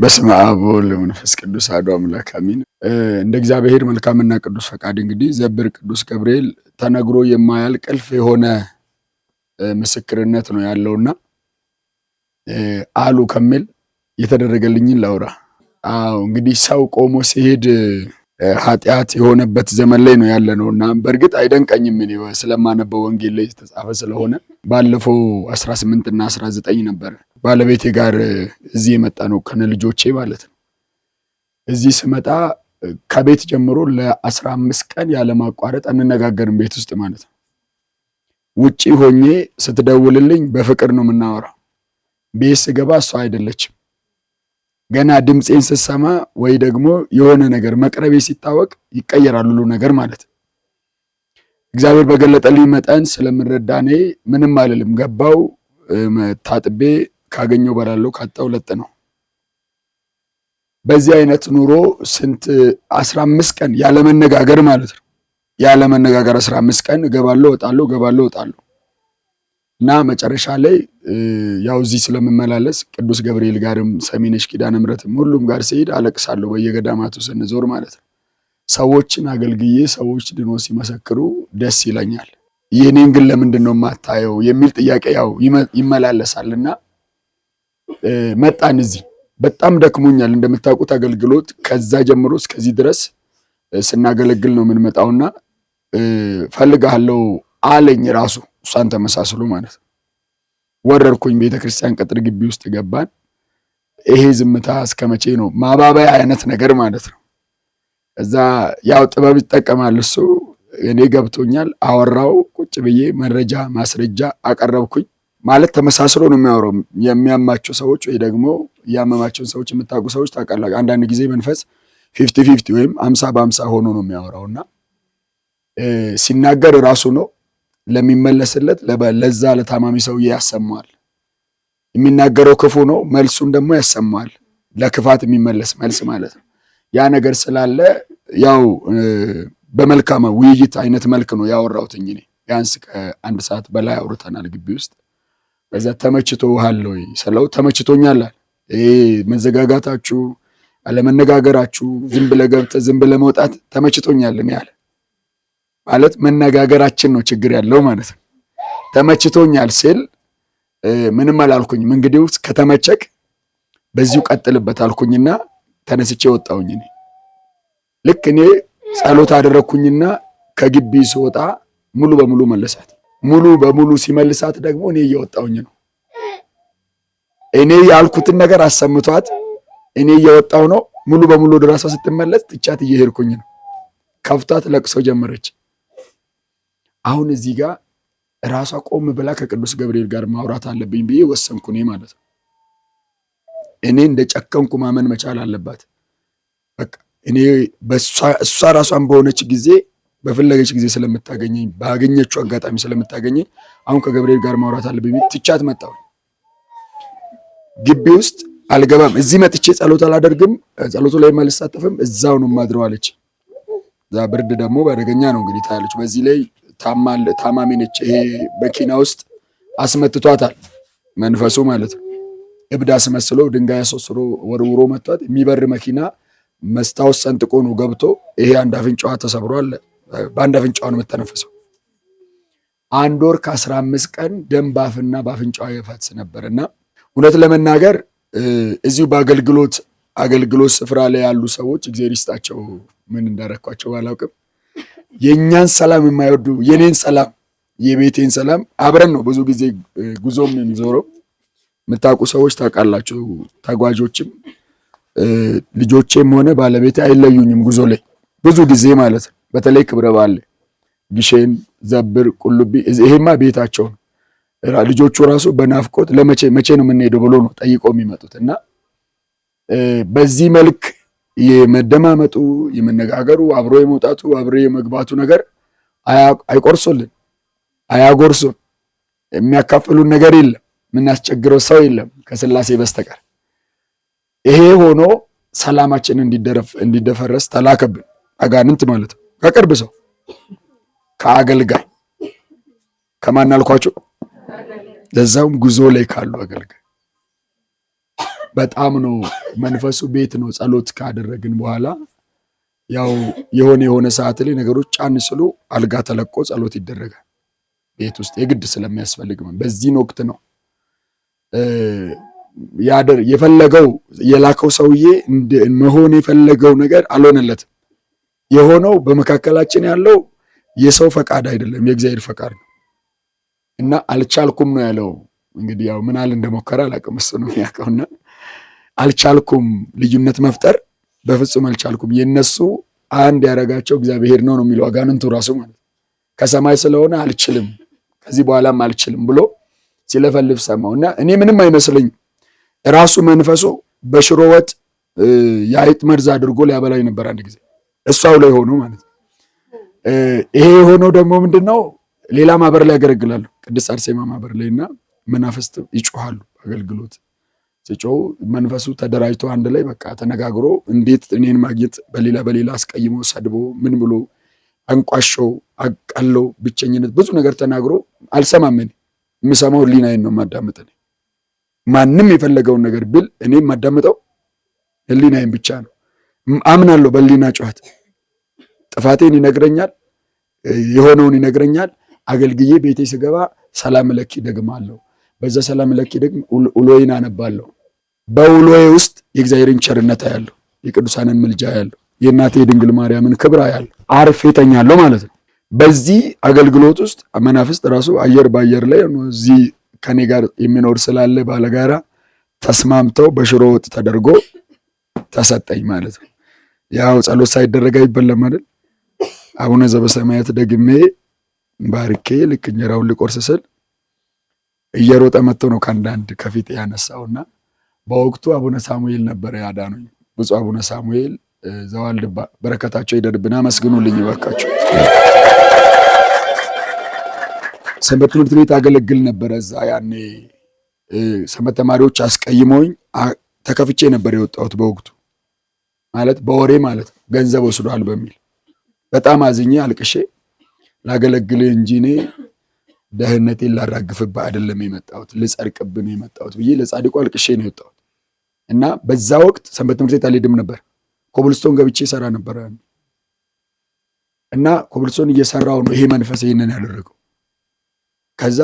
በስመ አብ ወወልድ ወመንፈስ ቅዱስ አሐዱ አምላክ አሜን። እንደ እግዚአብሔር መልካምና ቅዱስ ፈቃድ እንግዲህ ዘብር ቅዱስ ገብርኤል ተነግሮ የማያልቅ እልፍ የሆነ ምስክርነት ነው ያለውና አሉ ከሚል የተደረገልኝን ላውራ። አዎ እንግዲህ ሰው ቆሞ ሲሄድ ኃጢአት የሆነበት ዘመን ላይ ነው ያለነውና በእርግጥ አይደንቀኝም እኔ ስለማነበው ወንጌል ላይ የተጻፈ ስለሆነ ባለፈው 18 እና 19 ነበር ባለቤቴ ጋር እዚህ የመጣ ነው ከነ ልጆቼ ማለት ነው። እዚህ ስመጣ ከቤት ጀምሮ ለ15 ቀን ያለ ማቋረጥ እንነጋገርን ቤት ውስጥ ማለት ነው። ውጪ ሆኜ ስትደውልልኝ በፍቅር ነው የምናወራው። ቤት ስገባ እሷ አይደለችም። ገና ድምጼን ስሰማ ወይ ደግሞ የሆነ ነገር መቅረቤ ሲታወቅ ይቀየራል ሁሉ ነገር ማለት ነው። እግዚአብሔር በገለጠልኝ መጠን ስለምረዳኔ ምንም አልልም። ገባው ታጥቤ ካገኘው በላለው ካጣው ለጥ ነው። በዚህ አይነት ኑሮ ስንት 15 ቀን ያለ መነጋገር ማለት ነው። ያለ መነጋገር 15 ቀን ገባለው ወጣለው እና መጨረሻ ላይ ያው እዚህ ስለምመላለስ ቅዱስ ገብርኤል ጋርም ሰሚነሽ ኪዳነ ምሕረትም ሁሉም ጋር ሲሄድ አለቅሳለሁ በየገዳማቱ ስንዞር ማለት ነው። ሰዎችን አገልግዬ ሰዎች ድኖ ሲመሰክሩ ደስ ይለኛል። የኔን ግን ለምንድን ነው የማታየው የሚል ጥያቄ ያው ይመላለሳልና መጣን። እዚህ በጣም ደክሞኛል እንደምታውቁት አገልግሎት ከዛ ጀምሮ እስከዚህ ድረስ ስናገለግል ነው የምንመጣውና ፈልጋለሁ አለኝ ራሱ እሷን ተመሳስሎ ማለት ነው። ወረርኩኝ ቤተክርስቲያን ቅጥር ግቢ ውስጥ ገባን። ይሄ ዝምታ እስከመቼ ነው ማባባያ አይነት ነገር ማለት ነው። እዛ ያው ጥበብ ይጠቀማል እሱ። እኔ ገብቶኛል አወራው ቁጭ ብዬ መረጃ ማስረጃ አቀረብኩኝ። ማለት ተመሳስሎ ነው የሚያወራው። የሚያማቸው ሰዎች ወይ ደግሞ ያመማቸውን ሰዎች የምታውቁ ሰዎች ታውቃላችሁ። አንዳንድ ጊዜ መንፈስ 50-50 ወይም 50 በ50 ሆኖ ነው የሚያወራውና ሲናገር ራሱ ነው ለሚመለስለት ለዛ ለታማሚ ሰውዬ ያሰማዋል። የሚናገረው ክፉ ነው፣ መልሱን ደግሞ ያሰማዋል። ለክፋት የሚመለስ መልስ ማለት ነው። ያ ነገር ስላለ ያው በመልካም ውይይት አይነት መልክ ነው ያወራሁት እኔ። ቢያንስ ከአንድ ሰዓት በላይ አውርተናል ግቢ ውስጥ። በዛ ተመችቶሃል ወይ ስለው ተመችቶኛል። ይሄ መዘጋጋታችሁ አለመነጋገራችሁ ዝም ብለህ ገብተህ ዝም ብለህ መውጣት ተመችቶኛል እኔ አለ። ማለት መነጋገራችን ነው ችግር ያለው ማለት ነው። ተመችቶኛል ሲል ምንም አላልኩኝም። እንግዲህ ከተመቸክ በዚሁ ቀጥልበት አልኩኝና ተነስቼ ወጣሁኝ። እኔ ልክ እኔ ጸሎት አደረኩኝና ከግቢ ስወጣ ሙሉ በሙሉ መለሳት። ሙሉ በሙሉ ሲመልሳት ደግሞ እኔ እየወጣሁኝ ነው። እኔ ያልኩትን ነገር አሰምቷት እኔ እየወጣሁ ነው። ሙሉ በሙሉ ድራሷ ስትመለስ ትቻት እየሄድኩኝ ነው። ከፍቷት ለቅሶ ጀመረች። አሁን እዚህ ጋር ራሷ ቆም ብላ ከቅዱስ ገብርኤል ጋር ማውራት አለብኝ ብዬ ወሰንኩ እኔ ማለት ነው። እኔ እንደጨከንኩ ማመን መቻል አለባት። በቃ እኔ እሷ ራሷን በሆነች ጊዜ በፈለገች ጊዜ ስለምታገኘኝ ባገኘችው አጋጣሚ ስለምታገኘኝ አሁን ከገብርኤል ጋር ማውራት አለብኝ ትቻት መጣሁ። ግቢ ውስጥ አልገባም። እዚህ መጥቼ ጸሎት አላደርግም፣ ጸሎቱ ላይ አልሳተፍም፣ እዛው ነው ማድረው አለች። እዛ ብርድ ደግሞ በአደገኛ ነው እንግዲህ ታያለች። በዚህ ላይ ታማሚ ነች። ይሄ መኪና ውስጥ አስመትቷታል መንፈሱ ማለት ነው። እብድ አስመስሎ ድንጋይ አስወስሮ ወርውሮ መጥቷት የሚበር መኪና መስታወት ሰንጥቆ ነው ገብቶ ይሄ አንድ አፍንጫዋ ተሰብሯል። በአንድ አፍንጫዋ ነው የምትተነፍሰው። 1 ወር ከ15 ቀን ደም ባፍና ባፍንጫዋ ይፈስ ነበርና እውነት ለመናገር እዚሁ በአገልግሎት ስፍራ ላይ ያሉ ሰዎች እግዚአብሔር ይስጣቸው ምን እንዳረኳቸው ባላውቅም የኛን ሰላም የማይወዱ የኔን ሰላም የቤቴን ሰላም አብረን ነው ብዙ ጊዜ ጉዞም የሚዞረው። የምታውቁ ሰዎች ታውቃላችሁ። ተጓዦችም ልጆቼም ሆነ ባለቤቴ አይለዩኝም ጉዞ ላይ ብዙ ጊዜ ማለት ነው። በተለይ ክብረ በዓል ግሼን፣ ዘብር፣ ቁልቢ ይሄማ ቤታቸው ነው። ልጆቹ ራሱ በናፍቆት መቼ ነው የምንሄደው ብሎ ነው ጠይቆ የሚመጡት እና በዚህ መልክ የመደማመጡ የመነጋገሩ አብሮ የመውጣቱ አብሮ የመግባቱ ነገር አይቆርሱልን አያጎርሱን። የሚያካፍሉን ነገር የለም። የምናስቸግረው ሰው የለም ከስላሴ በስተቀር። ይሄ ሆኖ ሰላማችን እንዲደፈረስ ተላከብን አጋንንት ማለት ነው። ከቅርብ ሰው ከአገልጋይ ከማን አልኳቸው? ለዛውም ጉዞ ላይ ካሉ አገልጋይ በጣም ነው መንፈሱ ቤት ነው። ጸሎት ካደረግን በኋላ ያው የሆነ ሰዓት ላይ ነገሮች ጫን ስሉ አልጋ ተለቆ ጸሎት ይደረጋል ቤት ውስጥ የግድ ስለሚያስፈልግ በዚህን ወቅት ነው የፈለገው የላከው ሰውዬ መሆን የፈለገው ነገር አልሆነለትም። የሆነው በመካከላችን ያለው የሰው ፈቃድ አይደለም፣ የእግዚአብሔር ፈቃድ ነው እና አልቻልኩም ነው ያለው። እንግዲህ ያው ምን አለ እንደሞከረ አላውቅም፣ እሱ ነው የሚያውቀውና አልቻልኩም፣ ልዩነት መፍጠር በፍጹም አልቻልኩም። የነሱ አንድ ያደረጋቸው እግዚአብሔር ነው የሚለው አጋንንቱ ራሱ ማለት ከሰማይ ስለሆነ አልችልም፣ ከዚህ በኋላም አልችልም ብሎ ሲለፈልፍ ሰማውና እኔ ምንም አይመስለኝ ራሱ መንፈሱ በሽሮ ወጥ የአይጥ መርዝ አድርጎ ሊያበላኝ ነበር አንድ ጊዜ እሷው ላይ ሆኖ ማለት ነው። ይሄ የሆነው ደግሞ ምንድነው ሌላ ማህበር ላይ ያገለግላሉ ቅድስት አርሴማ ማህበር ላይና መናፍስት ይጮሃሉ። አገልግሎት ሲጮህ መንፈሱ ተደራጅቶ አንድ ላይ በቃ ተነጋግሮ እንዴት እኔን ማግኘት በሌላ አስቀይሞ ሰድቦ ምን ብሎ አንቋሾ አቃሎ ብቸኝነት ብዙ ነገር ተናግሮ አልሰማም። እኔ የምሰማው ህሊናዬን ነው የማዳምጠው። ማንም የፈለገውን ነገር ብል እኔ የማዳምጠው ህሊናዬን ብቻ ነው። አምናለሁ በህሊና ጩኸት ጥፋቴን ይነግረኛል፣ የሆነውን ይነግረኛል። አገልግዬ ቤቴ ስገባ ሰላም ለኪ ደግማለሁ። በዛ ሰላም ለኪ ደግም ውሎዬን አነባለሁ። በውሎዬ ውስጥ የእግዚአብሔርን ቸርነት አያለሁ፣ የቅዱሳንን ምልጃ አያለሁ፣ የእናቴ የድንግል ማርያምን ክብር አያለሁ። አርፌ ተኛለሁ ማለት ነው። በዚህ አገልግሎት ውስጥ መናፍስት ራሱ አየር ባየር ላይ እዚህ ከኔ ጋር የሚኖር ስላለ ባለጋራ ተስማምተው በሽሮ ወጥ ተደርጎ ተሰጠኝ ማለት ነው። ያው ጸሎት ሳይደረግ አይበላም አይደል? አቡነ ዘበሰማያት ደግሜ ባርኬ ልክ እንጀራውን ልቆርስ ስል እየሮጠ መጥቶ ነው ከአንዳንድ ከፊት ያነሳውና በወቅቱ አቡነ ሳሙኤል ነበረ ያዳኑኝ። ብፁዕ አቡነ ሳሙኤል ዘዋልድባ በረከታቸው ይደርብና አመስግኑልኝ እባካችሁ። ሰንበት ትምህርት ቤት አገለግል ነበረ። እዛ ያኔ ሰንበት ተማሪዎች አስቀይመውኝ ተከፍቼ ነበር የወጣሁት በወቅቱ ማለት በወሬ ማለት ነው ገንዘብ ወስዷል በሚል በጣም አዝኜ አልቅሼ ላገለግል እንጂ እኔ ደህንነቴን ላራግፍብህ አይደለም የመጣሁት ልጸድቅብህ የመጣሁት ብዬ ለጻድቁ አልቅሼ ነው የወጣሁት። እና በዛ ወቅት ሰንበት ትምህርት ቤት አልሄድም ነበር። ኮብልስቶን ገብቼ ሰራ ነበር እና ኮብልስቶን እየሰራው ነው ይሄ መንፈስ ይሄንን ያደረገው። ከዛ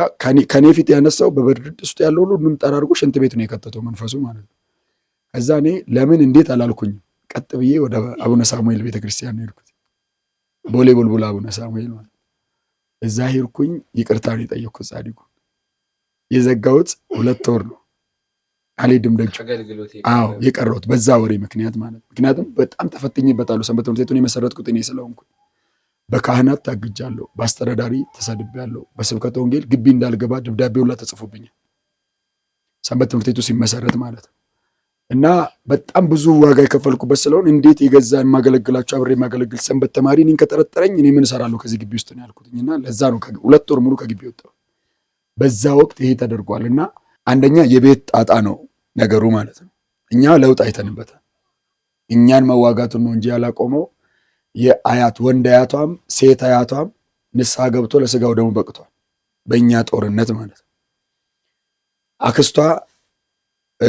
ከኔ ፊት ያነሳው በብርድ ውስጥ ያለው ሁሉ ጠራርጎ ሽንት ቤት ነው የከተተው መንፈሱ ማለት ነው። ከዛ እኔ ለምን እንዴት አላልኩኝ፣ ቀጥ ብዬ ወደ አቡነ ሳሙኤል ቤተክርስቲያን ነው የሄድኩት። ቦሌ ቡልቡላ አቡነ ሳሙኤል ማለት እዛ ሄድኩኝ። ይቅርታ ነው የጠየቅኩት ጻድቁ። የዘጋሁት 2 ወር ነው አልሄድም ደጅ። አዎ የቀረሁት በዛ ወሬ ምክንያት ማለት ምክንያቱም በጣም ተፈትኜበታለሁ። ሰንበት ትምህርት ቤቱን የመሰረትኩት እኔ ስለሆንኩኝ በካህናት ታግጃለሁ፣ በአስተዳዳሪ ተሰድቤያለሁ፣ በስብከተ ወንጌል ግቢ እንዳልገባ ደብዳቤ ሁላ ተጽፎብኛል ሰንበት ትምህርት ቤቱ ሲመሰረት ማለት ነው። እና በጣም ብዙ ዋጋ የከፈልኩበት ስለሆነ እንዴት የገዛ የማገለግላቸው አብሬ የማገለግል ሰንበት ተማሪ እኔን ከጠረጠረኝ እኔ ምን እሰራለሁ ከዚህ ግቢ ውስጥ ነው ያልኩትኝና ለዛ ነው 2 ወር ሙሉ ከግቢ ወጣሁ። በዛ ወቅት ይሄ ተደርጓል። እና አንደኛ የቤት ጣጣ ነው ነገሩ ማለት ነው። እኛ ለውጥ አይተንበታል። እኛን መዋጋቱን ነው እንጂ ያላቆመው የአያት ወንድ አያቷም ሴት አያቷም ንስሐ ገብቶ ለስጋው ደግሞ በቅቷል በእኛ ጦርነት ማለት ነው። አክስቷ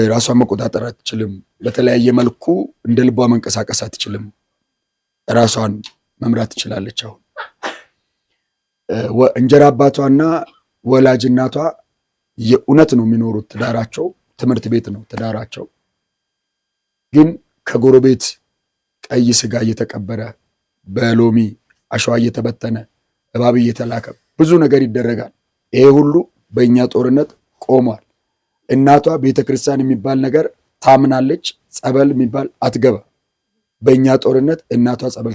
ራሷን መቆጣጠር አትችልም። በተለያየ መልኩ እንደ ልቧ መንቀሳቀስ አትችልም። ራሷን መምራት ትችላለች። አሁን እንጀራ አባቷና ወላጅ እናቷ የእውነት ነው የሚኖሩት። ትዳራቸው ትምህርት ቤት ነው ትዳራቸው። ግን ከጎረቤት ቀይ ስጋ እየተቀበረ በሎሚ አሸዋ እየተበተነ እባብ እየተላከ ብዙ ነገር ይደረጋል። ይሄ ሁሉ በእኛ ጦርነት ቆሟል። እናቷ ቤተክርስቲያን የሚባል ነገር ታምናለች፣ ጸበል የሚባል አትገባ። በእኛ ጦርነት እናቷ ጸበል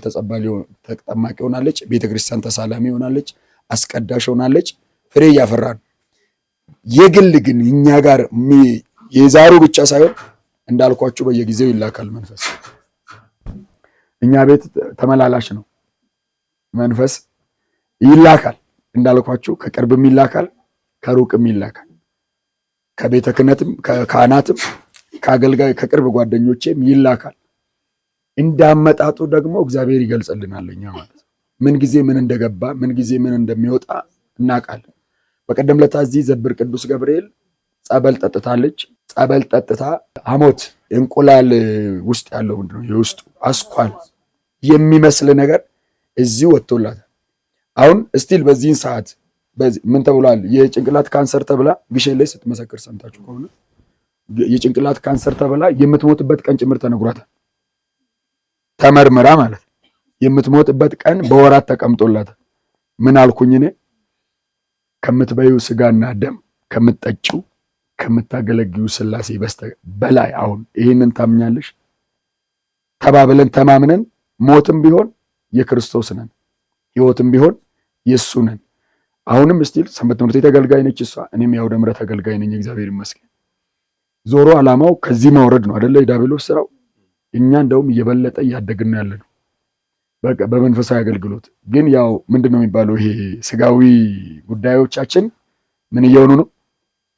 ተጠማቂ ሆናለች፣ ቤተክርስቲያን ተሳላሚ ሆናለች፣ አስቀዳሽ ሆናለች። ፍሬ እያፈራን የግል ግን እኛ ጋር የዛሩ ብቻ ሳይሆን እንዳልኳችሁ በየጊዜው ይላካል መንፈስ። እኛ ቤት ተመላላሽ ነው መንፈስ ይላካል። እንዳልኳችሁ ከቅርብም ይላካል፣ ከሩቅም ይላካል። ከቤተ ክህነትም ከካህናትም ከአገልጋይ ከቅርብ ጓደኞቼም ይላካል። እንዳመጣጡ ደግሞ እግዚአብሔር ይገልጽልናል። እኛ ማለት ምን ጊዜ ምን እንደገባ ምን ጊዜ ምን እንደሚወጣ እናውቃለን። በቀደም ለታ እዚህ ዘብር ቅዱስ ገብርኤል ጸበል ጠጥታለች። ጸበል ጠጥታ ሐሞት እንቁላል ውስጥ ያለው ምንድነው የውስጡ አስኳል የሚመስል ነገር እዚህ ወጥቶላታል። አሁን እስቲል በዚህን ሰዓት ምን ተብሏል? የጭንቅላት ካንሰር ተብላ ግሸን ላይ ስትመሰክር ሰምታችሁ ከሆነ የጭንቅላት ካንሰር ተብላ የምትሞትበት ቀን ጭምር ተነግሯታል። ተመርምራ ማለት የምትሞትበት ቀን በወራት ተቀምጦላታል። ምን አልኩኝ እኔ? ከምትበዩ ስጋና ደም ከምትጠጪው ከምታገለግዩ ሥላሴ በላይ አሁን ይህንን ታምኛለሽ ተባብለን ተማምነን ሞትም ቢሆን የክርስቶስ ነን፣ ሕይወትም ቢሆን የእሱ ነን። አሁንም እስቲል ሰንበት ትምህርት ቤት አገልጋይ ነች እሷ፣ እኔም የአውደ ምሕረት አገልጋይ ነኝ። እግዚአብሔር ይመስገን። ዞሮ ዓላማው ከዚህ ማውረድ ነው አይደለ? የዲያብሎስ ስራው። እኛ እንደውም እየበለጠ እያደግን ያለ ነው በቃ በመንፈሳዊ አገልግሎት። ግን ያው ምንድን ነው የሚባለው ይሄ ስጋዊ ጉዳዮቻችን ምን እየሆኑ ነው?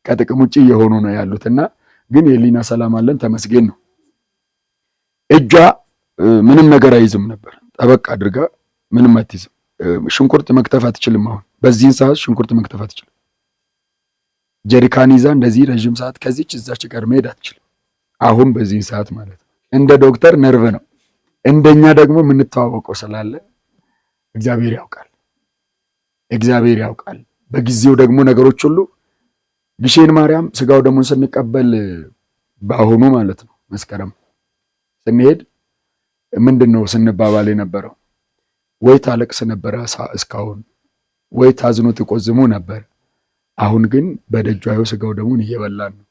ከጥቅም ውጭ እየሆኑ ነው ያሉትና ግን የህሊና ሰላም አለን፣ ተመስገን ነው። እጇ ምንም ነገር አይዝም ነበር፣ ጠበቅ አድርጋ ምንም አትይዝም። ሽንኩርት መክተፍ አትችልም። አሁን በዚህን ሰዓት ሽንኩርት መክተፍ አትችልም። ጀሪካን ይዛ እንደዚህ ረዥም ሰዓት ከዚች እዛች ጋር መሄድ አትችልም። አሁን በዚህን ሰዓት ማለት ነው። እንደ ዶክተር ነርቭ ነው፣ እንደኛ ደግሞ የምንተዋወቀው ስላለ እግዚአብሔር ያውቃል፣ እግዚአብሔር ያውቃል። በጊዜው ደግሞ ነገሮች ሁሉ ግሼን ማርያም ስጋው ደሙን ስንቀበል በአሁኑ ማለት ነው መስከረም ስንሄድ ምንድን ነው ስንባባል የነበረው? ወይ ታለቅስ ነበረ እስካሁን፣ ወይ ታዝኖ ትቆዝሙ ነበር። አሁን ግን በደጇ ይኸው ስጋው ደሙን እየበላን ነው፣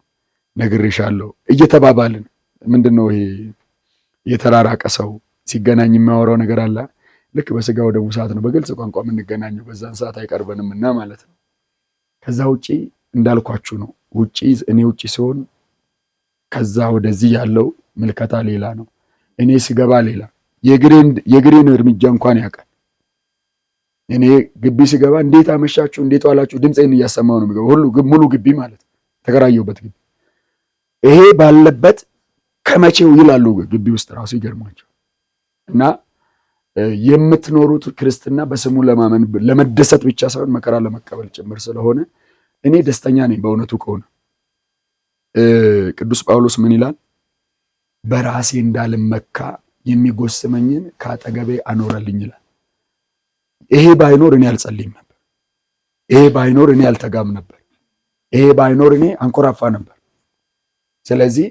ነግሬሻለሁ እየተባባልን። ምንድን ነው ይሄ የተራራቀ ሰው ሲገናኝ የሚያወራው ነገር አለ። ልክ በስጋው ደሙ ሰዓት ነው በግልጽ ቋንቋ የምንገናኘው፣ በዛን ሰዓት አይቀርበንም እና ማለት ነው። ከዛ ውጪ እንዳልኳችሁ ነው። እኔ ውጪ ሲሆን ከዛ ወደዚህ ያለው ምልከታ ሌላ ነው። እኔ ስገባ ሌላ የግሬን እርምጃ እንኳን ያውቃል። እኔ ግቢ ስገባ እንዴት አመሻችሁ፣ እንዴት ዋላችሁ ድምፄን እያሰማው ነው የሚገባው። ሁሉ ሙሉ ግቢ ማለት ተከራየሁበት ግቢ። ይሄ ባለበት ከመቼው ይላሉ ግቢ ውስጥ ራሱ ይገርማቸው። እና የምትኖሩት ክርስትና በስሙ ለማመን ለመደሰት ብቻ ሳይሆን መከራ ለመቀበል ጭምር ስለሆነ እኔ ደስተኛ ነኝ። በእውነቱ ከሆነ ቅዱስ ጳውሎስ ምን ይላል? በራሴ እንዳልመካ የሚጎስመኝን ከአጠገቤ አኖረልኝ ይላል። ይሄ ባይኖር እኔ አልጸልይም ነበር። ይሄ ባይኖር እኔ አልተጋም ነበር። ይሄ ባይኖር እኔ አንኮራፋ ነበር። ስለዚህ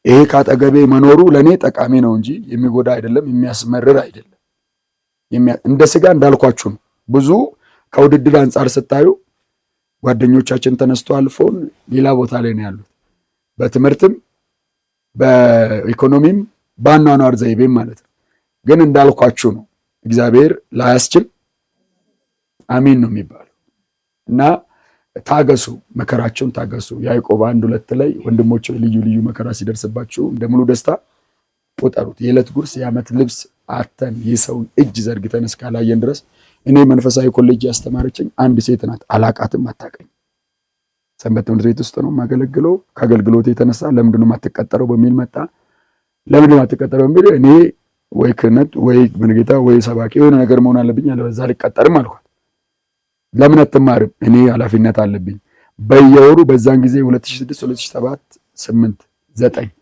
ይሄ ከአጠገቤ መኖሩ ለእኔ ጠቃሚ ነው እንጂ የሚጎዳ አይደለም፣ የሚያስመርር አይደለም። እንደ ስጋ እንዳልኳችሁ ነው። ብዙ ከውድድር አንጻር ስታዩ ጓደኞቻችን ተነስቶ አልፎን ሌላ ቦታ ላይ ነው ያሉት፣ በትምህርትም በኢኮኖሚም በአኗኗር ዘይቤም ማለት ነው። ግን እንዳልኳችሁ ነው፣ እግዚአብሔር ላያስችል አሜን ነው የሚባለው። እና ታገሱ፣ መከራቸውን ታገሱ። ያዕቆብ 1:2 ላይ ወንድሞች ልዩ ልዩ መከራ ሲደርስባችሁ እንደ ሙሉ ደስታ ቁጠሩት፣ የዕለት ጉርስ የዓመት ልብስ አተን የሰውን እጅ ዘርግተን እስካላየን ድረስ። እኔ መንፈሳዊ ኮሌጅ ያስተማረችኝ አንድ ሴት ናት። አላቃትም፣ አታቀኝ። ሰንበት ትምህርት ቤት ውስጥ ነው የማገለግለው። ከአገልግሎት የተነሳ ለምንድን ነው የማትቀጠረው በሚል መጣ። ለምንድን ነው የማትቀጠረው በሚል እኔ ወይ ክህነት ወይ መርጌታ ወይ ሰባኪ የሆነ ነገር መሆን አለብኝ፣ አለበዛ አልቀጠርም አልኳት። ለምን አትማርም? እኔ ኃላፊነት አለብኝ። በየወሩ በዛን ጊዜ 2006 2007 8 9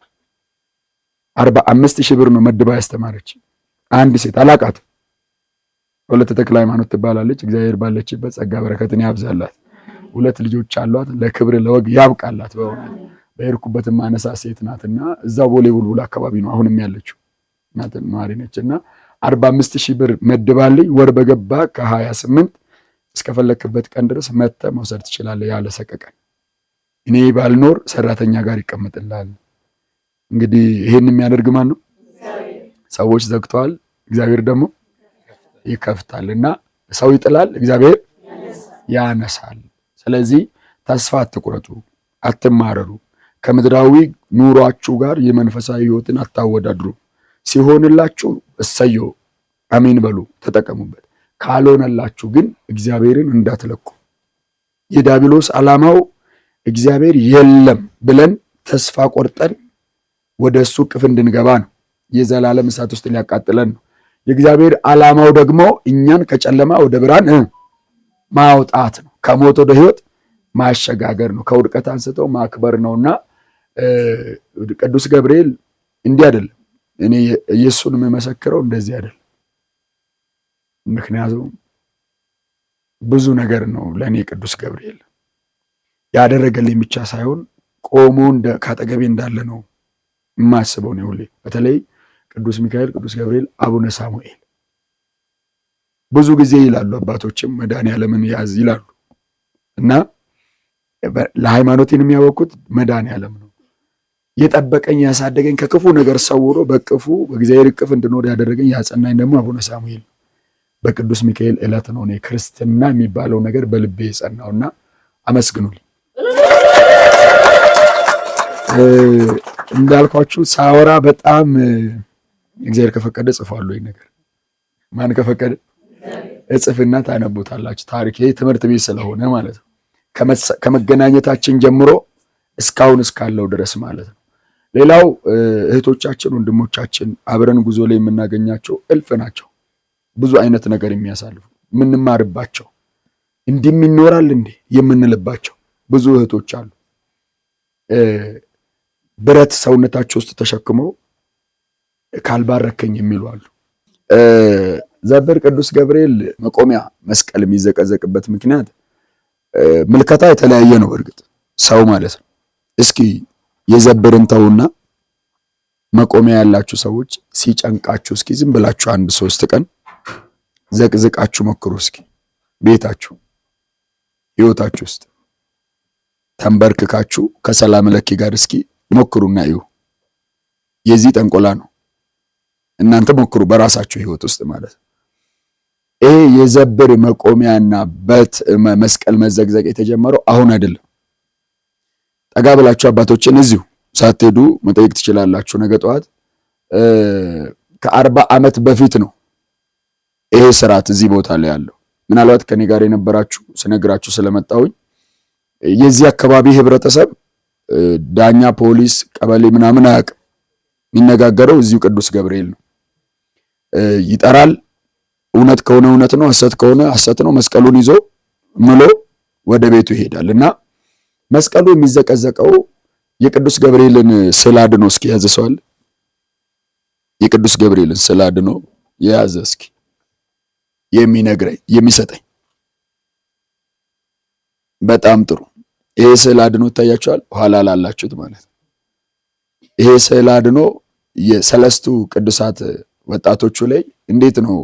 45,000 ብር ነው መድባ ያስተማረች አንድ ሴት። አላቃትም። ወለተ ተክለ ሃይማኖት ትባላለች። እግዚአብሔር ባለችበት ጸጋ በረከትን ያብዛላት። 2 ልጆች አሏት። ለክብር ለወግ ያብቃላት። በእውነት በሄድኩበት ማነሳ ሴት ናትና እዛው ቦሌ ቡልቡል አካባቢ ነው አሁንም ያለችው እናት ነዋሪ ነችና 45,000 ብር መድባልኝ ወር በገባ ከ28 እስከፈለክበት ቀን ድረስ መተ መውሰድ ትችላለህ ያለ ሰቀቀን። እኔ ባልኖር ሰራተኛ ጋር ይቀመጥልሃል። እንግዲህ ይሄን የሚያደርግ ማን ነው? ሰዎች ዘግተዋል፣ እግዚአብሔር ደግሞ ይከፍታልና ሰው ይጥላል፣ እግዚአብሔር ያነሳል። ስለዚህ ተስፋ አትቁረጡ፣ አትማረሩ። ከምድራዊ ኑሯችሁ ጋር የመንፈሳዊ ሕይወትን አታወዳድሩ። ሲሆንላችሁ እሰየው አሜን በሉ፣ ተጠቀሙበት። ካልሆነላችሁ ግን እግዚአብሔርን እንዳትለቁ። የዲያብሎስ ዓላማው እግዚአብሔር የለም ብለን ተስፋ ቆርጠን ወደ እሱ ቅፍ እንድንገባ ነው። የዘላለም እሳት ውስጥ ሊያቃጥለን ነው። የእግዚአብሔር ዓላማው ደግሞ እኛን ከጨለማ ወደ ብርሃን ማውጣት ነው። ከሞት ወደ ሕይወት ማሸጋገር ነው። ከውድቀት አንስተው ማክበር ነውና ቅዱስ ገብርኤል እንዲህ አይደለም። እኔ ኢየሱስን የምመሰክረው እንደዚህ አይደለም። ምክንያቱም ብዙ ነገር ነው ለእኔ ቅዱስ ገብርኤል ያደረገልኝ ብቻ ሳይሆን ቆሞ ካጠገቤ እንዳለ ነው የማስበው ነው ሁሌ። በተለይ ቅዱስ ሚካኤል፣ ቅዱስ ገብርኤል፣ አቡነ ሳሙኤል ብዙ ጊዜ ይላሉ አባቶችም መድኃኔዓለምን ያዝ ይላሉ እና ለሃይማኖቴን የሚያወቁት መድኃኔዓለም ነው። የጠበቀኝ ያሳደገኝ ከክፉ ነገር ሰውሮ በቅፉ በእግዚአብሔር እቅፍ እንድኖር ያደረገኝ ያጸናኝ ደግሞ አቡነ ሳሙኤል በቅዱስ ሚካኤል ዕለት ነው እኔ ክርስትና የሚባለው ነገር በልቤ የጸናውና አመስግኑልኝ። እንዳልኳችሁ ሳወራ በጣም እግዚአብሔር ከፈቀደ ጽፏለሁ። ይሄ ነገር ማን ከፈቀደ እጽፍና ታነቡታላችሁ። ታሪክ ይሄ ትምህርት ቤት ስለሆነ ማለት ነው። ከመገናኘታችን ጀምሮ እስካሁን እስካለው ድረስ ማለት ነው። ሌላው እህቶቻችን፣ ወንድሞቻችን አብረን ጉዞ ላይ የምናገኛቸው እልፍ ናቸው። ብዙ አይነት ነገር የሚያሳልፉ የምንማርባቸው እንዲህም ይኖራል እንዴ የምንልባቸው ብዙ እህቶች አሉ። ብረት ሰውነታቸው ውስጥ ተሸክመው ካልባረከኝ የሚሉ አሉ። ዘብር ቅዱስ ገብርኤል መቆሚያ መስቀል የሚዘቀዘቅበት ምክንያት ምልከታ የተለያየ ነው። እርግጥ ሰው ማለት ነው። እስኪ የዘብርን ተውና መቆሚያ ያላችሁ ሰዎች ሲጨንቃችሁ እስኪ ዝም ብላችሁ 1-3 ቀን ዘቅዝቃችሁ ሞክሩ። እስኪ ቤታችሁ ህይወታችሁ ውስጥ ተንበርክካችሁ ከሰላም ለኪ ጋር እስኪ ሞክሩና እዩ። የዚህ ጠንቆላ ነው። እናንተ ሞክሩ በራሳችሁ ህይወት ውስጥ ማለት ነው። ይሄ የዘብር መቆሚያና መስቀል መዘግዘቅ የተጀመረው አሁን አይደለም። ጠጋ ብላችሁ አባቶችን እዚሁ ሳትሄዱ መጠየቅ ትችላላችሁ። ነገ ጠዋት ከ40 ዓመት በፊት ነው ይሄ ስርዓት እዚህ ቦታ ላይ ያለው። ምናልባት ከኔ ጋር የነበራችሁ ስነግራችሁ ስለመጣሁኝ የዚህ አካባቢ ህብረተሰብ ዳኛ፣ ፖሊስ፣ ቀበሌ ምናምን አያውቅም። የሚነጋገረው እዚሁ ቅዱስ ገብርኤል ነው። ይጠራል። እውነት ከሆነ እውነት ነው፣ ሐሰት ከሆነ ሐሰት ነው። መስቀሉን ይዞ ምሎ ወደ ቤቱ ይሄዳል እና መስቀሉ የሚዘቀዘቀው የቅዱስ ገብርኤልን ስዕል አድኖ እስኪ ያዘ ሰው አለ? የቅዱስ ገብርኤልን ስዕል አድኖ የያዘ እስኪ የሚነግረኝ የሚሰጠኝ። በጣም ጥሩ። ይሄ ስዕል አድኖ ይታያችኋል፣ ኋላ ላላችሁት ማለት ነው። ይሄ ስዕል አድኖ የሰለስቱ ቅዱሳት ወጣቶቹ ላይ እንዴት ነው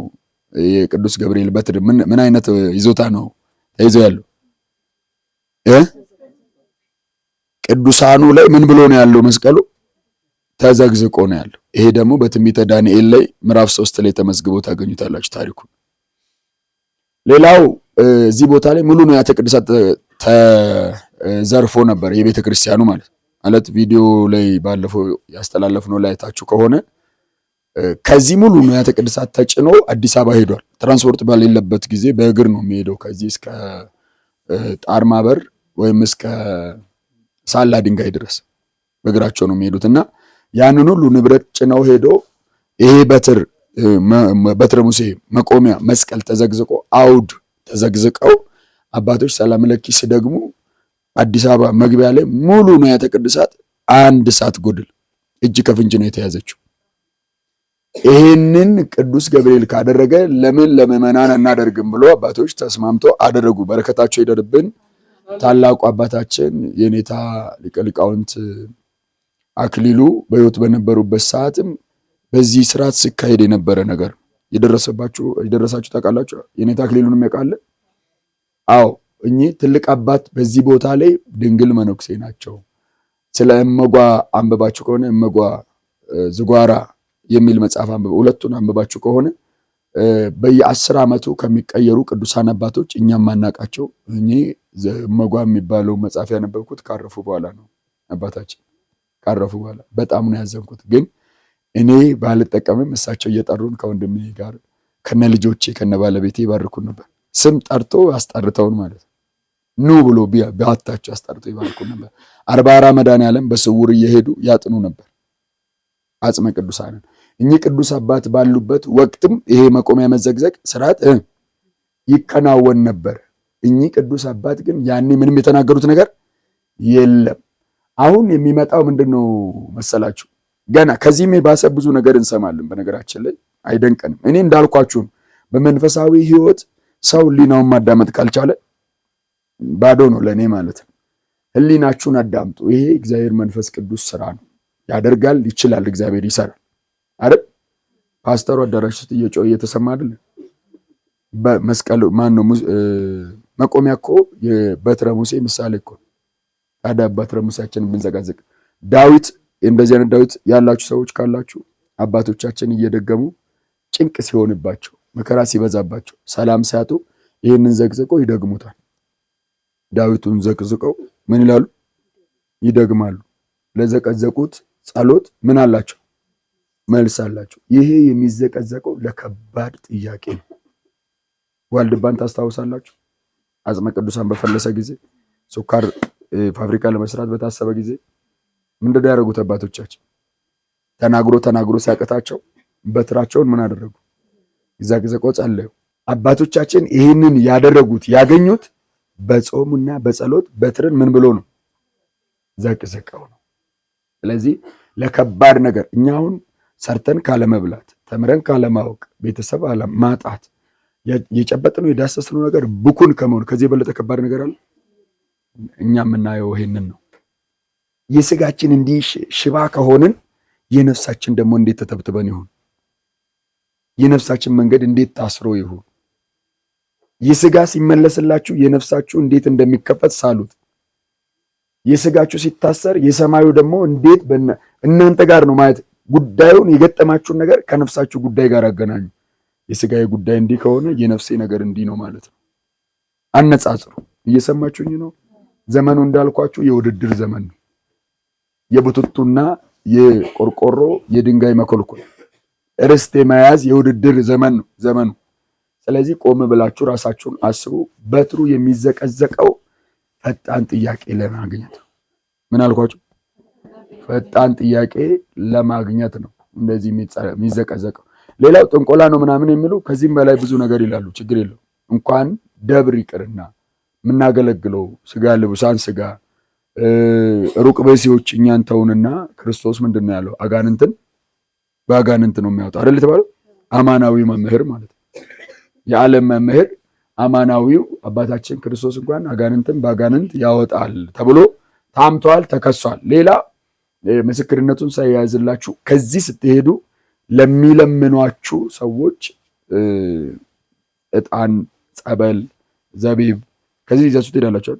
የቅዱስ ገብርኤል በትር ምን አይነት ይዞታ ነው ተይዞ ያለው? ቅዱሳኑ ላይ ምን ብሎ ነው ያለው? መስቀሉ ተዘግዝቆ ነው ያለው። ይሄ ደግሞ በትንቢተ ዳንኤል ላይ ምዕራፍ 3 ላይ ተመዝግቦ ታገኙታላችሁ ታሪኩን። ሌላው እዚህ ቦታ ላይ ሙሉ ንዋያተ ቅድሳት ተዘርፎ ነበር የቤተ ክርስቲያኑ ማለት ቪዲዮ ላይ ባለፈው ያስተላለፍነው ላይ አይታችሁ ከሆነ ከዚህ ሙሉ ንዋያተ ቅድሳት ተጭኖ አዲስ አበባ ሄዷል። ትራንስፖርት በሌለበት ጊዜ በእግር ነው የሚሄደው ከዚህ እስከ ጣርማ በር ወይም እስከ ሳላ ድንጋይ ድረስ በእግራቸው ነው የሚሄዱት እና ያንን ሁሉ ንብረት ጭነው ሄዶ ይሄ በትረ ሙሴ መቆሚያ መስቀል ተዘግዝቆ አውድ ተዘግዝቀው አባቶች ሰላም ለኪ ሲደግሙ አዲስ አበባ መግቢያ ላይ ሙሉ ንዋያተ ቅድሳት 1 ሰዓት ጎድል እጅ ከፍንጅ ነው የተያዘችው። ይሄንን ቅዱስ ገብርኤል ካደረገ ለምን ለምዕመናን እናደርግም ብሎ አባቶች ተስማምቶ አደረጉ። በረከታቸው ይደርብን። ታላቁ አባታችን የኔታ ሊቀ ሊቃውንት አክሊሉ በሕይወት በነበሩበት ሰዓትም በዚህ ስርዓት ሲካሄድ የነበረ ነገር የደረሳችሁ ታውቃላችሁ። የኔታ አክሊሉንም ያውቃል። አዎ እኚህ ትልቅ አባት በዚህ ቦታ ላይ ድንግል መነኩሴ ናቸው። ስለ እመጓ አንብባችሁ ከሆነ እመጓ ዝጓራ የሚል መጽሐፍ ሁለቱን አንብባችሁ ከሆነ በየ10 ዓመቱ ከሚቀየሩ ቅዱሳን አባቶች እኛም ማናቃቸው እኚህ እመጓ የሚባለው መጽሐፍ ያነበብኩት ካረፉ በኋላ ነው። አባታችን ካረፉ በኋላ በጣም ነው ያዘንኩት። ግን እኔ ባልጠቀምም እሳቸው እየጠሩን ከወንድሜ ጋር ከነ ልጆቼ ከነ ባለቤቴ ይባርኩን ነበር። ስም ጠርቶ አስጠርተውን ማለት ኑ ብሎ ቢያታቸው አስጠርቶ ይባርኩን ነበር። 44 መድኃኔዓለም በስውር እየሄዱ ያጥኑ ነበር አጽመ ቅዱሳንን። እኚህ ቅዱስ አባት ባሉበት ወቅትም ይሄ መቆሚያ መዘግዘግ ስርዓት ይከናወን ነበር። እኚህ ቅዱስ አባት ግን ያኔ ምንም የተናገሩት ነገር የለም። አሁን የሚመጣው ምንድነው መሰላችሁ? ገና ከዚህም የባሰ ብዙ ነገር እንሰማለን። በነገራችን ላይ አይደንቀንም። እኔ እንዳልኳችሁ በመንፈሳዊ ህይወት ሰው ህሊናውን ማዳመጥ ካልቻለ ባዶ ነው ለእኔ ማለት ነው። ህሊናችሁን አዳምጡ። ይሄ እግዚአብሔር መንፈስ ቅዱስ ስራ ነው። ያደርጋል፣ ይችላል፣ እግዚአብሔር ይሰራል አይደል? ፓስተሩ አዳራሽ ውስጥ እየጮኸ እየተሰማ አይደል? በመስቀሉ ማን ነው መቆሚያ እኮ የበትረ ሙሴ ምሳሌ እኮ። ታዲያ በትረ ሙሴያችንን ብንዘጋዘግ ዳዊት እንደዚህ አይነት ዳዊት ያላችሁ ሰዎች ካላችሁ አባቶቻችን እየደገሙ ጭንቅ ሲሆንባቸው መከራ ሲበዛባቸው ሰላም ሲያጡ ይህንን ዘቅዝቀው ይደግሙታል። ዳዊቱን ዘቅዝቀው ምን ይላሉ? ይደግማሉ። ለዘቀዘቁት ጸሎት ምን አላቸው? መልስ አላቸው። ይሄ የሚዘቀዘቀው ለከባድ ጥያቄ ነው። ዋልድባን ታስታውሳላችሁ? አጽመ ቅዱሳን በፈለሰ ጊዜ ስኳር ፋብሪካ ለመስራት በታሰበ ጊዜ ምንድነው ያደረጉት አባቶቻችን? ተናግሮ ሲያቀታቸው በትራቸውን ምን አደረጉ? ይዘቅዝቀው ጸለዩ። አባቶቻችን ይህንን ያደረጉት ያገኙት በጾሙና በጸሎት በትርን ምን ብሎ ነው? ዘቅዝቀው ነው። ስለዚህ ለከባድ ነገር እኛ አሁን ሰርተን ካለመብላት፣ ተምረን ካለማወቅ፣ ቤተሰብ ማጣት፣ የጨበጥነው የዳሰስነው ነገር ብኩን ከመሆን ከዚህ የበለጠ ከባድ ነገር አለ? እኛ የምናየው ይሄንን ነው። የስጋችን እንዲህ ሽባ ከሆንን የነፍሳችን ደግሞ እንዴት ተተብትበን ይሁን? የነፍሳችን መንገድ እንዴት ታስሮ ይሁን? የስጋ ሲመለስላችሁ የነፍሳችሁ እንዴት እንደሚከፈት ሳሉት። የስጋችሁ ሲታሰር የሰማዩ ደግሞ እንዴት እናንተ ጋር ነው ማየት። ጉዳዩን የገጠማችሁን ነገር ከነፍሳችሁ ጉዳይ ጋር አገናኙ። የስጋዬ ጉዳይ እንዲህ ከሆነ የነፍሴ ነገር እንዲህ ነው ማለት ነው። አነጻጽሩ። እየሰማችሁኝ ነው? ዘመኑ እንዳልኳችሁ የውድድር ዘመን ነው። የቡትቱና የቆርቆሮ የድንጋይ መኮልኮል ርስት የመያዝ የውድድር ዘመን ነው ዘመኑ። ስለዚህ ቆም ብላችሁ ራሳችሁን አስቡ። በትሩ የሚዘቀዘቀው ፈጣን ጥያቄ ለማግኘት ነው። ምን አልኳችሁ? ፈጣን ጥያቄ ለማግኘት ነው እንደዚህ የሚዘቀዘቀው። ሌላው ጥንቆላ ነው ምናምን የሚሉ ከዚህም በላይ ብዙ ነገር ይላሉ። ችግር የለው። እንኳን ደብር ይቅርና የምናገለግለው ስጋ ልቡሳን ስጋ ሩቅ በሲዎች እኛን ተውንና ክርስቶስ ምንድን ነው ያለው? አጋንንትን በአጋንንት ነው የሚያወጣው አይደል የተባለው? አማናዊ መምህር ማለት ነው። የዓለም መምህር አማናዊው አባታችን ክርስቶስ እንኳን አጋንንትን በአጋንንት ያወጣል ተብሎ ታምቷል፣ ተከሷል። ሌላ ምስክርነቱን ሳይያዝላችሁ ከዚህ ስትሄዱ ለሚለምኗችሁ ሰዎች ዕጣን፣ ጸበል፣ ዘቢብ ከዚህ ይዛችሁ ትሄዳላችሁ።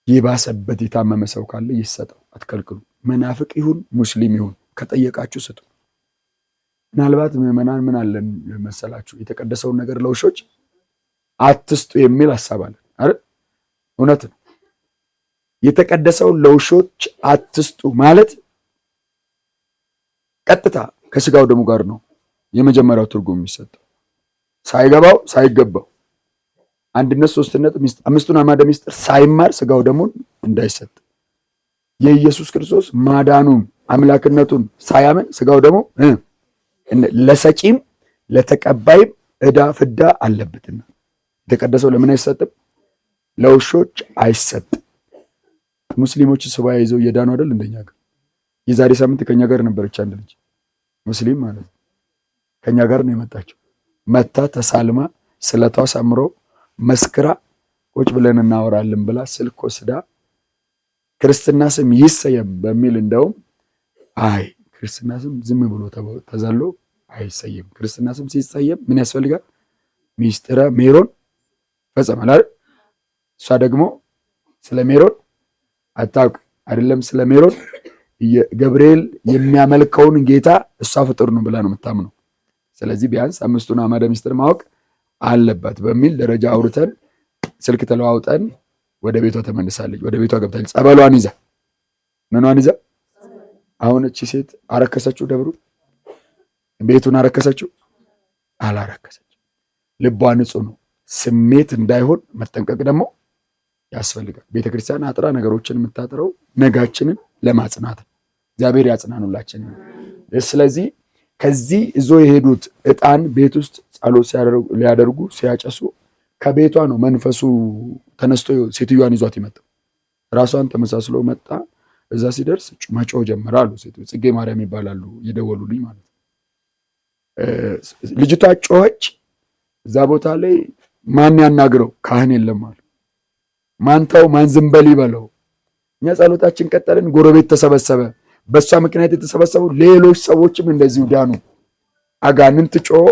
የባሰበት የታመመ ሰው ካለ ይሰጠው፣ አትከልክሉ። መናፍቅ ይሁን ሙስሊም ይሁን ከጠየቃችሁ ስጡ። ምናልባት ምዕመናን ምን አለን መሰላችሁ? የተቀደሰውን ነገር ለውሾች አትስጡ የሚል ሐሳብ አለን አይደል? እውነት ነው። የተቀደሰውን ለውሾች አትስጡ ማለት ቀጥታ ከስጋው ደሙ ጋር ነው የመጀመሪያው ትርጉም የሚሰጠው። ሳይገባው ሳይገባው አንድነት፣ ሶስትነት፣ አምስቱን አዕማደ ምስጢር ሳይማር ስጋው ደሙን እንዳይሰጥ የኢየሱስ ክርስቶስ ማዳኑን አምላክነቱን ሳያምን ስጋው ደሙ ለሰጪም ለተቀባይም ዕዳ ፍዳ አለበትና የተቀደሰው ለምን አይሰጥም? ለውሾች አይሰጥም። ሙስሊሞች ሱባኤ ይዘው እየዳኑ አይደል? እንደኛ ጋር የዛሬ ሳምንት ከኛ ጋር ነበረች አንድ ልጅ ሙስሊም ማለት ነው። ከኛ ጋር ነው የመጣችው። መታ ተሳልማ ስለቷ ሳምሮ መስክራ ቁጭ ብለን እናወራለን ብላ ስልክ ወስዳ ክርስትና ስም ይሰየም በሚል እንደውም አይ ክርስትና ስም ዝም ብሎ ተዘሎ አይሰየም። ክርስትና ስም ሲሰየም ምን ያስፈልጋል? ሚስጥረ ሜሮን ፈጸማል አይደል? እሷ ደግሞ ስለ ሜሮን አታውቅ አይደለም። ስለ ሜሮን ገብርኤል የሚያመልከውን ጌታ እሷ ፍጡር ነው ብላ ነው የምታምነው። ስለዚህ ቢያንስ አምስቱን አዕማደ ምስጢር ማወቅ አለባት በሚል ደረጃ አውርተን ስልክ ተለዋውጠን ወደ ቤቷ ተመልሳለች። ወደ ቤቷ ገብታለች። ጸበሏን ይዛ ምኗን ይዛ። አሁን እቺ ሴት አረከሰችው፣ ደብሩ ቤቱን አረከሰችው? አላረከሰችው። ልቧ ንጹህ ነው። ስሜት እንዳይሆን መጠንቀቅ ደግሞ ያስፈልጋል። ቤተክርስቲያን አጥራ ነገሮችን የምታጥረው ነጋችንን ለማጽናት ነው። እግዚአብሔር ያጽናኑላችን። ስለዚህ ከዚህ እዞ የሄዱት ዕጣን ቤት ውስጥ ጸሎት ሊያደርጉ ሲያጨሱ ከቤቷ ነው መንፈሱ ተነስቶ ሴትዮዋን ይዟት ይመጣ። ራሷን ተመሳስሎ መጣ። እዛ ሲደርስ መጮህ ጀመረ አሉ ሴቶች። ጽጌ ማርያም ይባላሉ የደወሉልኝ ማለት ነው። ልጅቷ ጮኸች። እዛ ቦታ ላይ ማን ያናግረው? ካህን የለም አሉ። ማን ተው ማን ዝም በል ይበለው? እኛ ጸሎታችን ቀጠልን። ጎረቤት ተሰበሰበ። በእሷ ምክንያት የተሰበሰቡ ሌሎች ሰዎችም እንደዚሁ ዳኑ። አጋንንት ጮሆ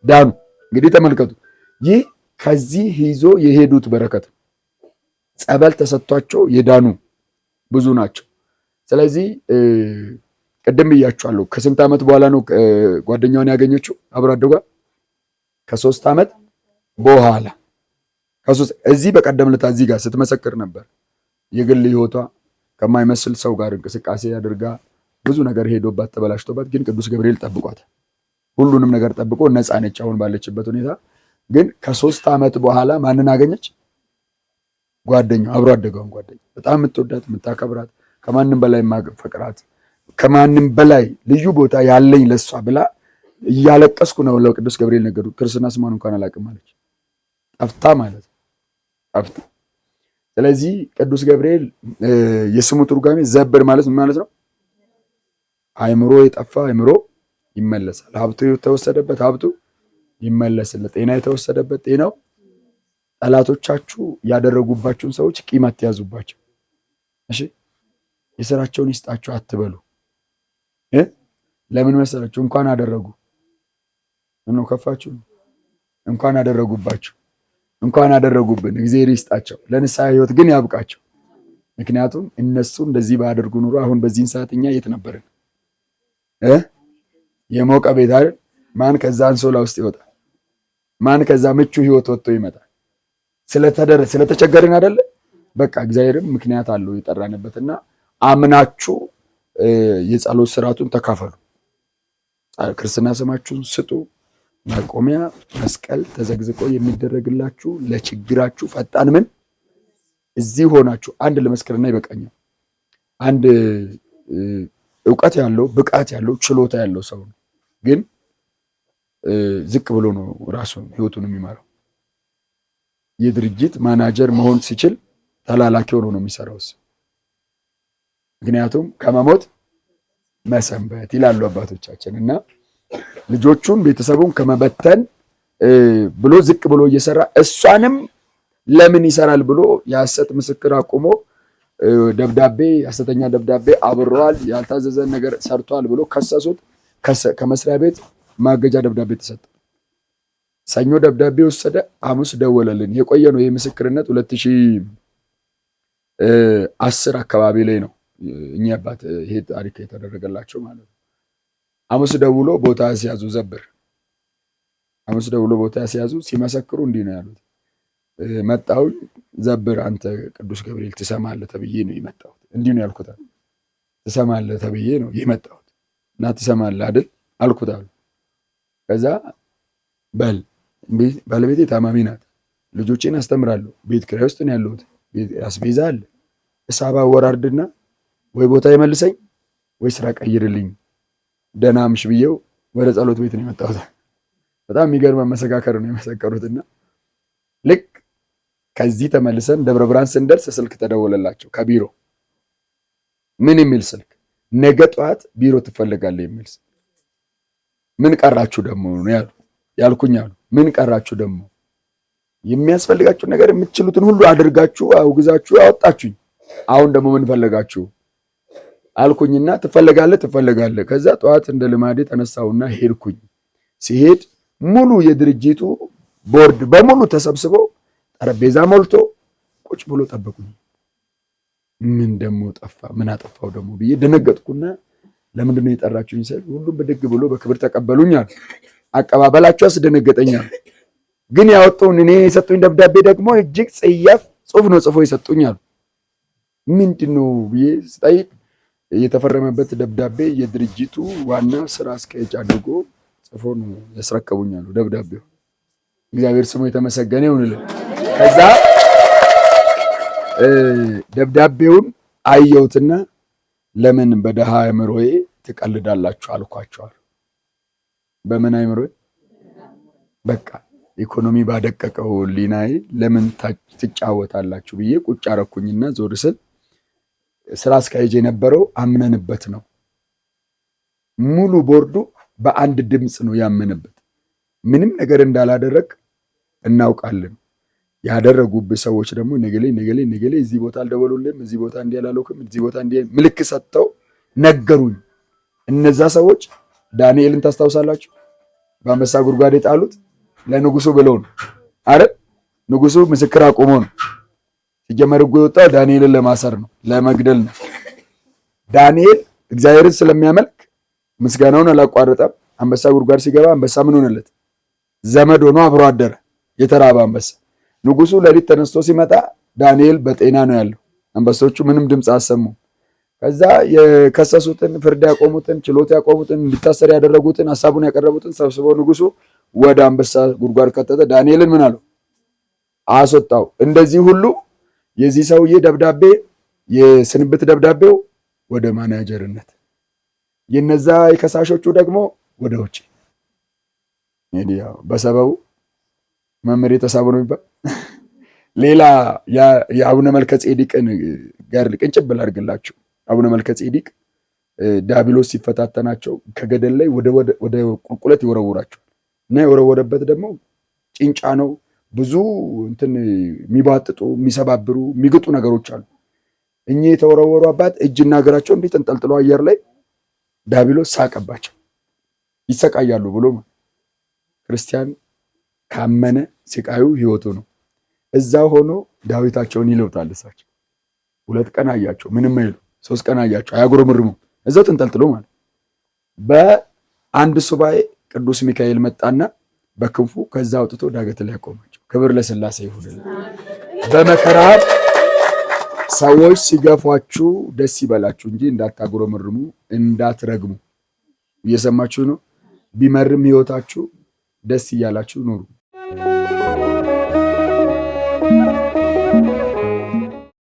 ዳኑ። እንግዲህ ተመልከቱ፣ ይህ ከዚህ ይዞ የሄዱት በረከት ጸበል ተሰጥቷቸው የዳኑ ብዙ ናቸው። ስለዚህ ቅድም ብያችኋለሁ። ከስንት ዓመት በኋላ ነው ጓደኛዋን ያገኘችው? አብሮ አደጓ ከ3 ዓመት በኋላ እዚህ በቀደም ዕለት እዚህ ጋር ስትመሰክር ነበር። የግል ህይወቷ ከማይመስል ሰው ጋር እንቅስቃሴ አድርጋ ብዙ ነገር ሄዶባት ተበላሽቶባት፣ ግን ቅዱስ ገብርኤል ጠብቋት፣ ሁሉንም ነገር ጠብቆ ነፃ ነች አሁን ባለችበት ሁኔታ። ግን ከ3 ዓመት በኋላ ማንን አገኘች? ጓደኛው አብሮ አደጋውን ጓደኛ፣ በጣም የምትወዳት የምታከብራት፣ ከማንም በላይ ማፈቅራት፣ ከማንም በላይ ልዩ ቦታ ያለኝ ለሷ ብላ እያለቀስኩ ነው ለቅዱስ ገብርኤል ነገሩ። ክርስትና ስሟን እንኳን አላውቅም አለች። ጠፍታ ማለት ጠፍታ። ስለዚህ ቅዱስ ገብርኤል የስሙ ትርጓሜ ዘብር ማለት ምን ማለት ነው? አእምሮ የጠፋ አእምሮ ይመለሳል። ሀብቱ የተወሰደበት ሀብቱ ይመለስለት። ጤና የተወሰደበት ጤናው። ጠላቶቻችሁ ያደረጉባችሁን ሰዎች ቂም አትያዙባቸው። እሺ፣ የሥራቸውን ይስጣቸው አትበሉ። ለምን መሰላችሁ? እንኳን አደረጉ ምነው ከፋችሁ? እንኳን አደረጉባችሁ፣ እንኳን አደረጉብን። እግዚአብሔር ይስጣቸው፣ ለንስሐ ሕይወት ግን ያብቃቸው። ምክንያቱም እነሱ እንደዚህ ባያደርጉ ኑሮ አሁን በዚህን ሰዓት እኛ የት ነበርን? የሞቀ ቤት አይደል? ማን ከዛ አንሶላ ውስጥ ይወጣል? ማን ከዛ ምቹ ሕይወት ወጥቶ ይመጣል? ስለተቸገርን አይደለ? በቃ እግዚአብሔርም ምክንያት አለው የጠራንበትና አምናችሁ የጸሎት ስርዓቱን ተካፈሉ። ክርስትና ስማችሁን ስጡ። መቆሚያ መስቀል ተዘግዝቆ የሚደረግላችሁ ለችግራችሁ ፈጣን ምን እዚህ ሆናችሁ አንድ ለመስከረና ይበቃኛል። አንድ እውቀት ያለው ብቃት ያለው ችሎታ ያለው ሰው ነው፣ ግን ዝቅ ብሎ ነው ራሱን ህይወቱን የሚመራው። የድርጅት ማናጀር መሆን ሲችል ተላላኪ ሆኖ ነው የሚሰራው። ምክንያቱም ከመሞት መሰንበት ይላሉ አባቶቻችን። እና ልጆቹን ቤተሰቡን ከመበተን ብሎ ዝቅ ብሎ እየሰራ እሷንም ለምን ይሰራል ብሎ የሐሰት ምስክር አቁሞ ደብዳቤ ሐሰተኛ ደብዳቤ አብረዋል፣ ያልታዘዘን ነገር ሰርቷል ብሎ ከሰሱት። ከመስሪያ ቤት ማገጃ ደብዳቤ ተሰጠ። ሰኞ ደብዳቤ ወሰደ፣ ሐሙስ ደወለልን። የቆየ ነው ይህ ምስክርነት 2010 አካባቢ ላይ ነው እኛ አባት ይሄ ታሪክ የተደረገላቸው ማለት ነው። ሐሙስ ደውሎ ቦታ ሲያዙ ዘብር ሐሙስ ደውሎ ቦታ ሲያዙ ሲመሰክሩ እንዲህ ነው ያሉት። መጣው ዘብር አንተ ቅዱስ ገብርኤል ትሰማለህ ተብዬ ነው የመጣሁት። እንዲህ ነው ያልኩት። ትሰማለህ ተብዬ ነው የመጣሁት እና ትሰማለህ አይደል አልኩት አሉ። ከዛ በል ባለቤቴ ታማሚ ናት፣ ልጆቼን አስተምራለሁ፣ ቤት ኪራይ ውስጥ ነው ያለሁት፣ አስቤዛ አለ፣ ሂሳብ አወራርድና ወይ ቦታ ይመልሰኝ ወይ ስራ ቀይርልኝ ደህና ምሽ ብዬው ወደ ጸሎት ቤት ነው የመጣሁት። በጣም የሚገርም መሰካከር ነው የመሰከሩትና ልክ ከዚህ ተመልሰን ደብረ ብርሃን ስንደርስ ስልክ ተደወለላቸው ከቢሮ። ምን የሚል ስልክ? ነገ ጠዋት ቢሮ ትፈልጋለህ የሚል ስልክ። ምን ቀራችሁ ደግሞ ነው ያልኩኝ አሉ። ምን ቀራችሁ ደግሞ? የሚያስፈልጋችሁ ነገር የምትችሉትን ሁሉ አድርጋችሁ አውግዛችሁ አወጣችሁኝ። አሁን ደግሞ ምን ፈለጋችሁ አልኩኝና ትፈልጋለህ። ከዛ ጠዋት እንደ ልማዴ ተነሳውና ሄድኩኝ። ሲሄድ ሙሉ የድርጅቱ ቦርድ በሙሉ ተሰብስበው ጠረጴዛ ሞልቶ ቁጭ ብሎ ጠበቁኝ። ምን ደግሞ ጠፋ? ምን አጠፋው ደግሞ ብዬ ደነገጥኩና ለምንድን ነው የጠራችሁኝ ስል ሁሉም ብድግ ብሎ በክብር ተቀበሉኛል። አቀባበላቸው አስደነገጠኛል። ግን ያወጡን እኔ የሰጡኝ ደብዳቤ ደግሞ እጅግ ጽያፍ ጽሑፍ ነው ጽፎ ይሰጡኛል። ምንድነው ብዬ ስጠይቅ የተፈረመበት ደብዳቤ የድርጅቱ ዋና ስራ አስኪያጅ አድርጎ ጽፎ ነው ያስረከቡኛል ደብዳቤው። እግዚአብሔር ስሙ የተመሰገነ ይሁንልን። ከዛ ደብዳቤውን አየሁትና ለምን በደሃ አእምሮዬ ትቀልዳላችሁ አልኳቸዋል። በምን አእምሮዬ? በቃ ኢኮኖሚ ባደቀቀው ሊናይ ለምን ትጫወታላችሁ ብዬ ቁጭ አረኩኝና ዞር ስል ስራ አስኪያጅ የነበረው አምነንበት ነው። ሙሉ ቦርዱ በአንድ ድምፅ ነው ያመነበት። ምንም ነገር እንዳላደረግ እናውቃለን። ያደረጉብህ ሰዎች ደግሞ ነገሌ እዚህ ቦታ አልደወሉልም፣ እዚህ ቦታ እንዲህ አላለውክም፣ እዚህ ቦታ እንዲህ ምልክት ሰጥተው ነገሩኝ። እነዛ ሰዎች ዳንኤልን ታስታውሳላችሁ? በአንበሳ ጉድጓድ የጣሉት ለንጉሱ ብለው ነው። አረ ንጉሱ ምስክር አቁሞ ነው። ሲጀመር ሕጉ የወጣው ዳንኤልን ለማሰር ነው፣ ለመግደል ነው። ዳንኤል እግዚአብሔርን ስለሚያመልክ ምስጋናውን አላቋረጠም። አንበሳ ጉድጓድ ሲገባ አንበሳ ምን ሆነለት? ዘመድ ሆኖ አብሮ አደረ። የተራበ አንበሳ። ንጉሱ ሌሊት ተነስቶ ሲመጣ ዳንኤል በጤና ነው ያለው። አንበሶቹ ምንም ድምፅ አሰሙ። ከዛ የከሰሱትን፣ ፍርድ ያቆሙትን፣ ችሎት ያቆሙትን፣ እንዲታሰር ያደረጉትን፣ ሐሳቡን ያቀረቡትን ሰብስበው ንጉሱ ወደ አንበሳ ጉድጓድ ከተተ። ዳንኤልን ምን አለው? አስወጣው። እንደዚህ ሁሉ የዚህ ሰውዬ ደብዳቤ፣ የስንብት ደብዳቤው ወደ ማናጀርነት፣ የነዛ የከሳሾቹ ደግሞ ወደ ውጭ። እንግዲህ ያው በሰበቡ መምህር የተሳቡ ነው የሚባል። ሌላ የአቡነ መልከ ጼዴቅን ጋር ቅንጭብ ላድርግላችሁ። አቡነ መልከ ጼዴቅ ዲያብሎስ ሲፈታተናቸው ከገደል ላይ ወደ ቁልቁለት ይወረውራቸዋል እና የወረወረበት ደግሞ ጭንጫ ነው። ብዙ እንትን የሚባጥጡ የሚሰባብሩ የሚግጡ ነገሮች አሉ። እኚህ የተወረወሩ አባት እጅና እግራቸው እንዲህ ተንጠልጥሎ አየር ላይ ዲያብሎስ ሳቀባቸው። ይሰቃያሉ ብሎ ክርስቲያን ካመነ ስቃዩ ህይወቱ ነው። እዛ ሆኖ ዳዊታቸውን ይለውጣል። እሳቸው 2 ቀን አያቸው ምንም አይሉ፣ 3 ቀን አያቸው አያጉረመርሙ፣ እዛው ተንጠልጥሎ ማለት። በአንድ ሱባኤ ቅዱስ ሚካኤል መጣና በክንፉ ከዛ አውጥቶ ዳገት ላይ ያቆማቸው። ክብር ለሥላሴ ይሁን። በመከራ ሰዎች ሲገፏችሁ ደስ ይበላችሁ እንጂ እንዳታጉረመርሙ፣ እንዳትረግሙ። እየሰማችሁ ነው። ቢመርም ህይወታችሁ ደስ እያላችሁ ኑሩ።